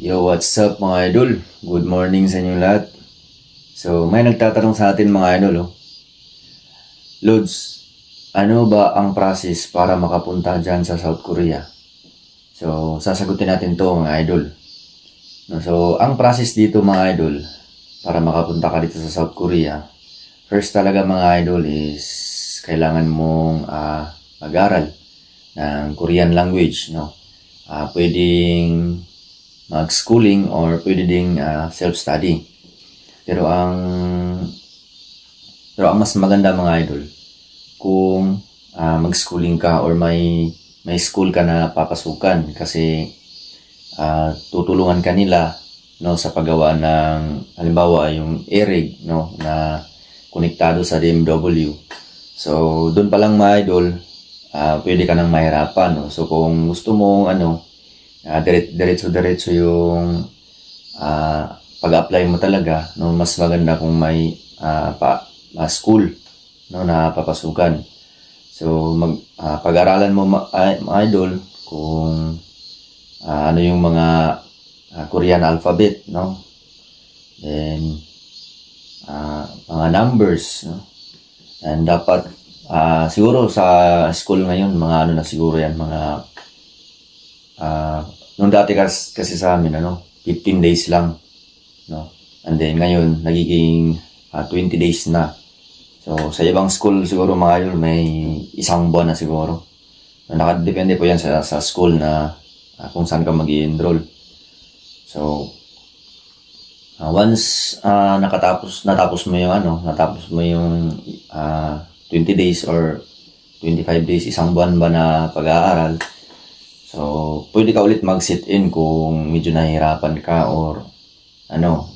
Yo, what's up mga idol? Good morning sa inyo lahat. So, may nagtatanong sa atin mga idol, Lods, ano ba ang process para makapunta dyan sa South Korea? So, sasagutin natin to mga idol. So, ang process dito mga idol, para makapunta ka dito sa South Korea, first talaga mga idol is kailangan mong mag-aral ng Korean language, no? Pwedeng mag-schooling or pwede ding self-study. Pero ang mas maganda mga idol, kung mag-schooling ka or may school ka na papasukan kasi tutulungan ka nila, no, sa paggawa ng halimbawa yung ERIG, no, na konektado sa DMW. So doon pa lang mga idol, pwede ka nang mahirapan, no? So kung gusto mo diretso yung pag-apply mo talaga, no, mas maganda kung may school, no, na papasukan. So pag-aralan mo idol kung ano yung mga Korean alphabet, no, then mga numbers, no, and dapat siguro sa school ngayon mga ano na siguro yan, mga nung dati kasi sa amin 15 days lang, no, and then ngayon nagiging 20 days na. So sa ibang school siguro mga idol may isang buwan na siguro. Nakadepende po yan sa school na kung saan ka mag-i-enroll. So once natapos mo yung 20 days or 25 days, isang buwan ba na pag-aaral, so pwede ka ulit mag-sit-in kung medyo nahihirapan ka or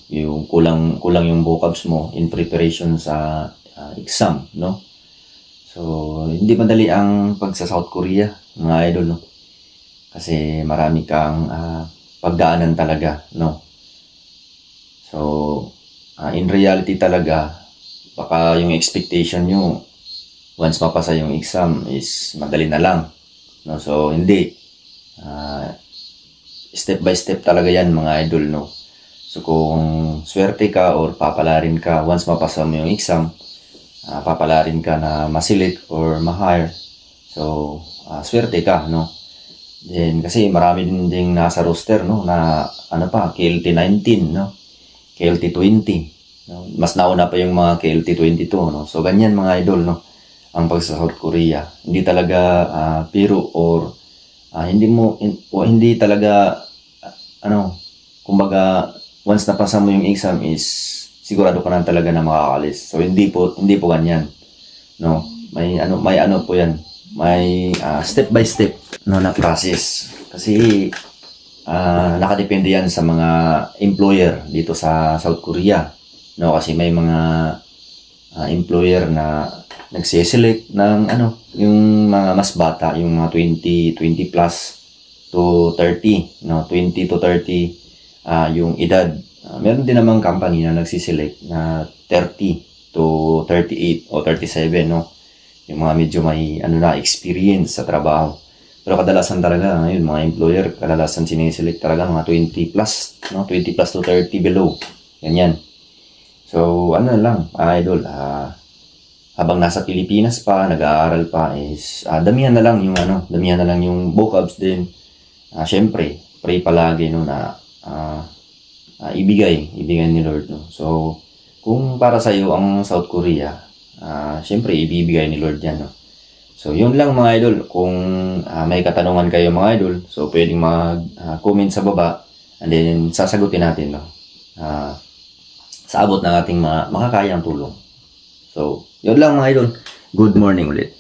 yung kulang yung vocabs mo in preparation sa exam, no? So hindi madali ang pagsa South Korea mga idol, no? Kasi marami kang pagdaanan talaga, no? So in reality talaga, baka yung expectation nyo once mapasa yung exam is madali na lang, no? So hindi, step by step talaga yan mga idol, no? So kung swerte ka or papalarin ka, once mapasa mo yung exam, papalarin ka na ma-select or ma-hire, so swerte ka, no? Then kasi marami din nasa roster, no, na KLT 19, no, KLT 20, no? Mas nauna pa yung mga KLT 22, no? So ganyan mga idol, no, ang pag sa South Korea. Hindi talaga biro or hindi talaga kumbaga once napasa mo yung exam is sigurado ka na talaga na makakalis. So hindi po ganyan, no? May po yan, may step by step, no, na process. Kasi nakadepende yan sa mga employer dito sa South Korea, no? Kasi may mga employer na nagse-select ng yung mga mas bata, yung mga 20 plus to 30, no, 20 to 30 yung edad. Meron din namang company na nagsi-select na 30 to 38 o 37, no, yung mga medyo may experience sa trabaho. Pero kadalasan talaga yung mga employer, kadalasan siniselect talaga mga 20 plus, no, 20 plus to 30 below, ganyan. So lang idol, habang nasa Pilipinas pa, nag-aaral pa, is damihan na lang yung vocabs din. Syempre, pray palagi, no, na ibigay ni Lord, no. So kung para sa iyo ang South Korea, syempre ibibigay ni Lord yan, no. So yun lang mga idol. Kung may katanungan kayo mga idol, so pwedeng mag-comment sa baba, and then sasagutin natin, no, sa abot ng ating makakayang tulong. So yun lang mga idol. Good morning ulit.